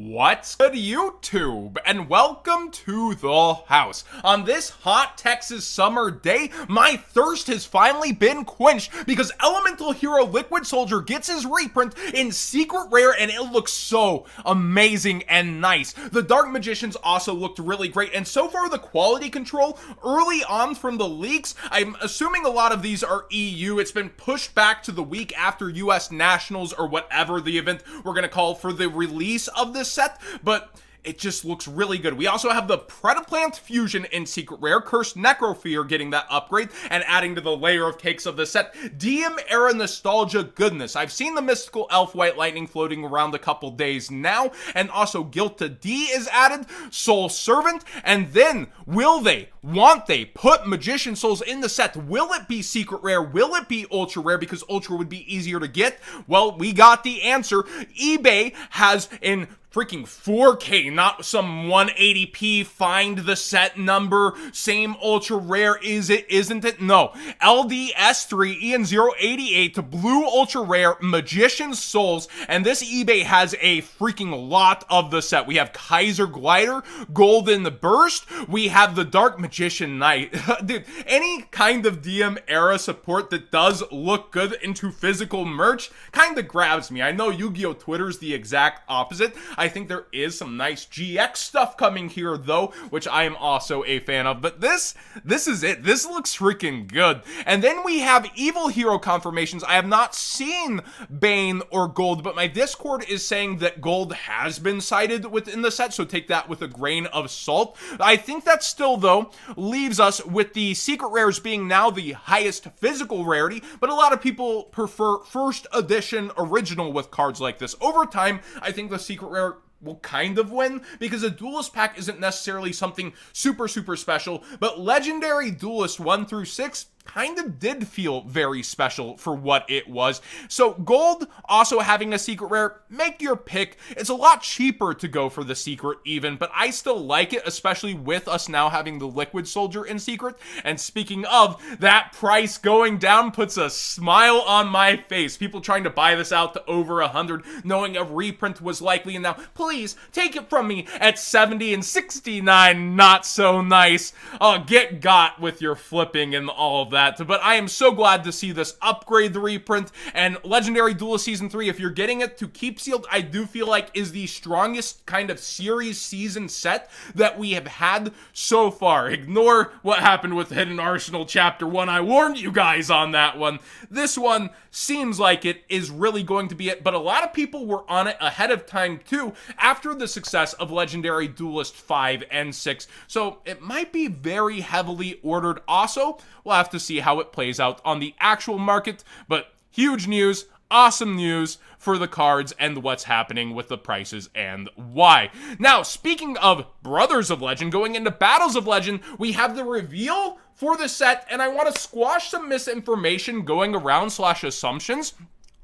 What's good, YouTube? And welcome to the house. On this hot Texas summer day, my thirst has finally been quenched because Elemental Hero Liquid Soldier gets his reprint in Secret Rare and it looks so amazing and nice. The Dark Magicians also looked really great, and so far the quality control early on from the leaks, I'm assuming a lot of these are EU. It's been pushed back to the week after US Nationals or whatever the event we're going to call for the release of this set, but it just looks really good. We also have the Predaplant Fusion in Secret Rare, Cursed Necrofear getting that upgrade, and adding to the layer of cakes of the set, DM era nostalgia goodness. I've seen the Mystical Elf White Lightning floating around a couple days now, and also Guilt to D is added, Soul Servant, and then won't they put Magician Souls in the set? Will it be Secret Rare? Will it be Ultra Rare because Ultra would be easier to get? Well, we got the answer. eBay has in freaking 4K, not some 180p find the set number, same ultra rare, is it, isn't it? No. LDS3 EN088 to blue ultra rare Magician Souls, and this eBay has a freaking lot of the set. We have Kaiser Glider, Golden Burst, we have the Dark Magician Knight. Dude, any kind of DM era support that does look good into physical merch kind of grabs me. I know Yu-Gi-Oh! Twitter's the exact opposite. I think there is some nice GX stuff coming here though, which I am also a fan of, but this is it. This looks freaking good. And then we have Evil Hero confirmations. I have not seen Bane or Gold, but my Discord is saying that Gold has been cited within the set, so take that with a grain of salt. I think that still though leaves us with the Secret Rares being now the highest physical rarity, but a lot of people prefer first edition original with cards like this. Over time, I think the Secret Rare will kind of win because a Duelist pack isn't necessarily something super special, but Legendary Duelist 1 through 6 kind of did feel very special for what it was. So Gold also having a Secret Rare, make your pick. It's a lot cheaper to go for the Secret even, but I still like it, especially with us now having the Liquid Soldier in Secret. And speaking of, that price going down puts a smile on my face. People trying to buy this out to over 100, knowing a reprint was likely, and now please take it from me at 70 and 69, not so nice. Get got with your flipping and all of that. But I am so glad to see this upgrade the reprint, and Legendary Duelist Season 3, if you're getting it to keep sealed, I do feel like is the strongest kind of series season set that we have had so far. Ignore what happened with Hidden Arsenal Chapter 1. I warned you guys on that one. This one seems like it is really going to be it, but a lot of people were on it ahead of time too after the success of Legendary Duelist 5 and 6, so it might be very heavily ordered. Also, we'll have to see how it plays out on the actual market, but huge news, awesome news for the cards and what's happening with the prices and why. Now, speaking of Brothers of Legend, going into Battles of Legend, we have the reveal for the set, and I want to squash some misinformation going around / assumptions.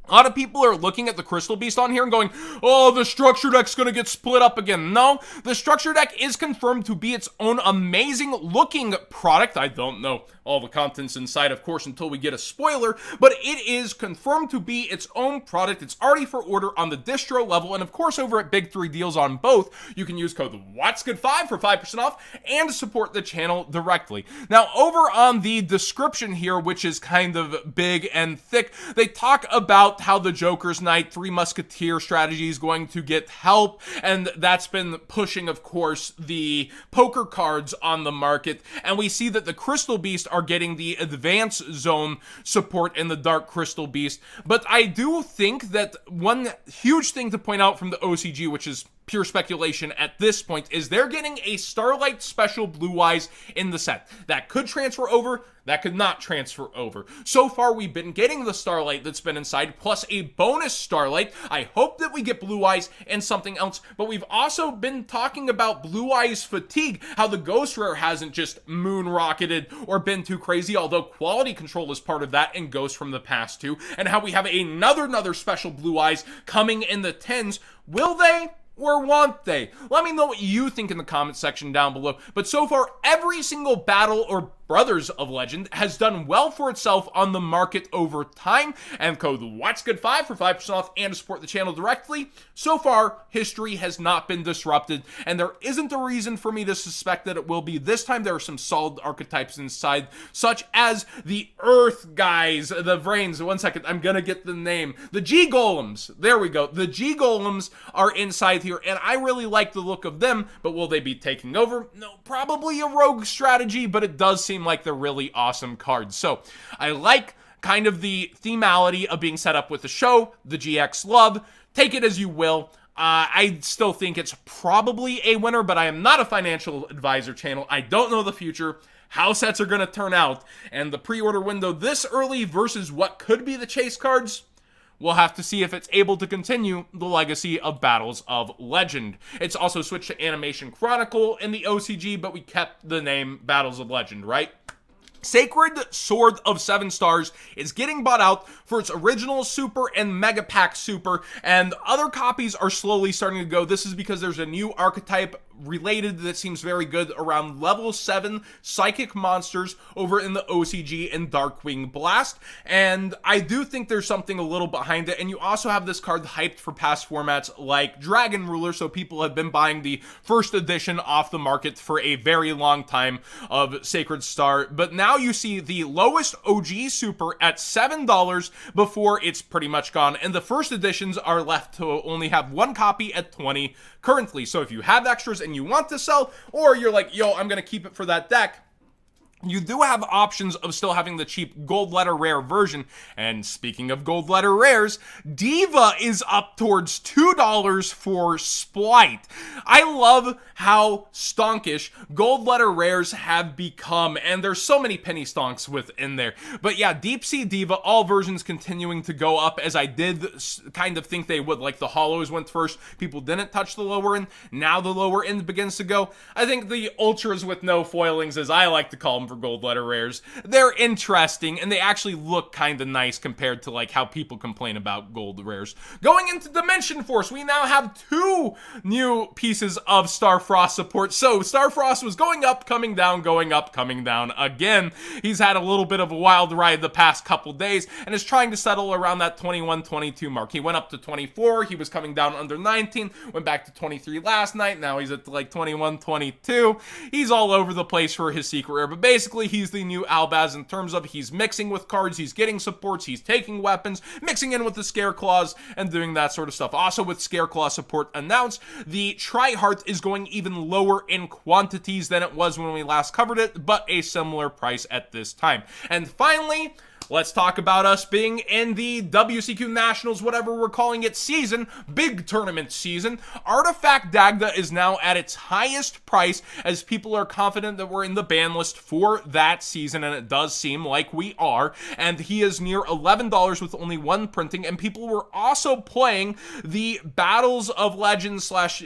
A lot of people are looking at the Crystal Beast on here and going, oh, the Structure Deck's gonna get split up again. No, the Structure Deck is confirmed to be its own amazing looking product. I don't know all the contents inside, of course, until we get a spoiler, but it is confirmed to be its own product. It's already for order on the distro level, and of course over at Big 3 Deals on both, you can use code WhatsGood5 for 5% off and support the channel directly. Now, over on the description here, which is kind of big and thick, they talk about how the Joker's Knight, Three Musketeer strategy is going to get help, and that's been pushing, of course, the poker cards on the market, and we see that the Crystal Beast are getting the Advanced Zone support in the Dark Crystal Beast. But I do think that one huge thing to point out from the OCG, which is pure speculation at this point, is they're getting a Starlight Special Blue Eyes in the set. That could transfer over, that could not transfer over. So far, we've been getting the Starlight that's been inside, plus a bonus Starlight. I hope that we get Blue Eyes and something else, but we've also been talking about Blue Eyes Fatigue, how the Ghost Rare hasn't just moon-rocketed or been too crazy, although quality control is part of that in Ghost from the past too, and how we have another special Blue Eyes coming in the 10s. Will they? Or won't they? Let me know what you think in the comment section down below. But so far, every single battle or Brothers of Legend has done well for itself on the market over time, and code WhatsGood5 for 5% off and to support the channel directly. So far, history has not been disrupted, and there isn't a reason for me to suspect that it will be. This time there are some solid archetypes inside, such as the Earth guys, the brains. One second, I'm gonna get the name. The G-Golems. There we go. The G-Golems are inside here, and I really like the look of them, but will they be taking over? No, probably a rogue strategy, but it does seem like they're really awesome cards. So I like kind of the themality of being set up with the show, the GX love. Take it as you will. I still think it's probably a winner, but I am not a financial advisor channel. I don't know the future, how sets are going to turn out, and the pre-order window this early versus what could be the chase cards. We'll have to see if it's able to continue the legacy of Battles of Legend. It's also switched to Animation Chronicle in the OCG, but we kept the name Battles of Legend, right? Sacred Sword of 7 Stars is getting bought out for its original Super and Mega Pack Super, and other copies are slowly starting to go. This is because there's a new archetype related that seems very good around level 7 psychic monsters over in the OCG and Darkwing Blast, and I do think there's something a little behind it. And you also have this card hyped for past formats like Dragon Ruler, so people have been buying the first edition off the market for a very long time of Sacred Star, but now you see the lowest OG Super at $7 before it's pretty much gone, and the first editions are left to only have one copy at $20 currently. So if you have extras and you want to sell, or you're like, yo, I'm gonna keep it for that deck, you do have options of still having the cheap gold letter rare version. And speaking of gold letter rares, Diva is up towards $2 for Splight. I love how stonkish gold letter rares have become, and there's so many penny stonks within there. But yeah, Deep Sea Diva, all versions continuing to go up, as I did kind of think they would. Like the hollows went first, people didn't touch the lower end, now the lower end begins to go. I think the ultras with no foilings, as I like to call them for gold letter rares, they're interesting, and they actually look kind of nice compared to like how people complain about gold rares. Going into Dimension Force, we now have 2 new pieces of Starfrost support. So Starfrost was going up, coming down, going up, coming down again. He's had a little bit of a wild ride the past couple days and is trying to settle around that 21, 22 mark. He went up to 24, he was coming down under 19, went back to 23 last night, now he's at like 21, 22. He's all over the place for his secret rare, but basically he's the new Albaz in terms of he's mixing with cards, he's getting supports, he's taking weapons, mixing in with the Scareclaws, and doing that sort of stuff. Also with Scareclaw support announced, the Tri-Heart is going even lower in quantities than it was when we last covered it, but a similar price at this time. And finally, let's talk about us being in the WCQ Nationals, whatever we're calling it, season, big tournament season. Artifact Dagda is now at its highest price, as people are confident that we're in the ban list for that season, and it does seem like we are. And he is near $11 with only 1 printing, and people were also playing the Battles of Legend slash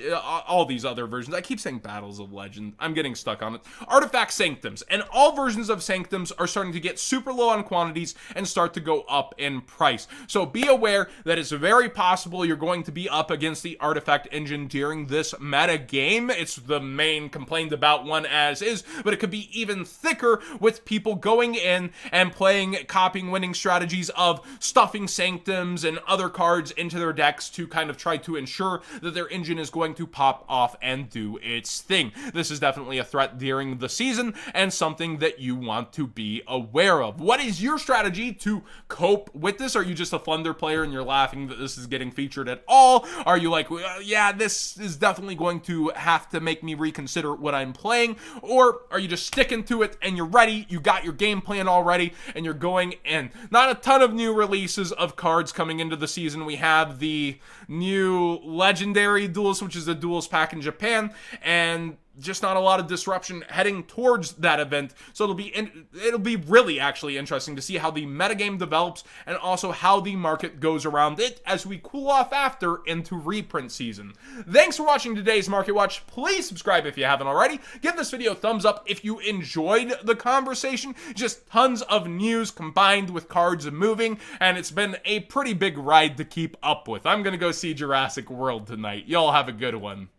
all these other versions. I keep saying Battles of Legend. I'm getting stuck on it. Artifact Sanctums, and all versions of Sanctums are starting to get super low on quantities and start to go up in price. So be aware that it's very possible you're going to be up against the Artifact engine during this meta game. It's the main complained about one as is, but it could be even thicker with people going in and playing copying winning strategies of stuffing Sanctums and other cards into their decks to kind of try to ensure that their engine is going to pop off and do its thing. This is definitely a threat during the season and something that you want to be aware of. What is your strategy to cope with this? Are you just a Thunder player and you're laughing that this is getting featured at all? Are you like, well, yeah, this is definitely going to have to make me reconsider what I'm playing? Or are you just sticking to it and you're ready, you got your game plan already, and you're going in? Not a ton of new releases of cards coming into the season. We have the new Legendary Duelist, which is the Duels pack in Japan, and just not a lot of disruption heading towards that event. So it'll be really actually interesting to see how the metagame develops and also how the market goes around it as we cool off after into reprint season. Thanks for watching today's Market Watch. Please subscribe if you haven't already. Give this video a thumbs up if you enjoyed the conversation. Just tons of news combined with cards moving, and it's been a pretty big ride to keep up with. I'm gonna go see Jurassic World tonight. Y'all have a good one.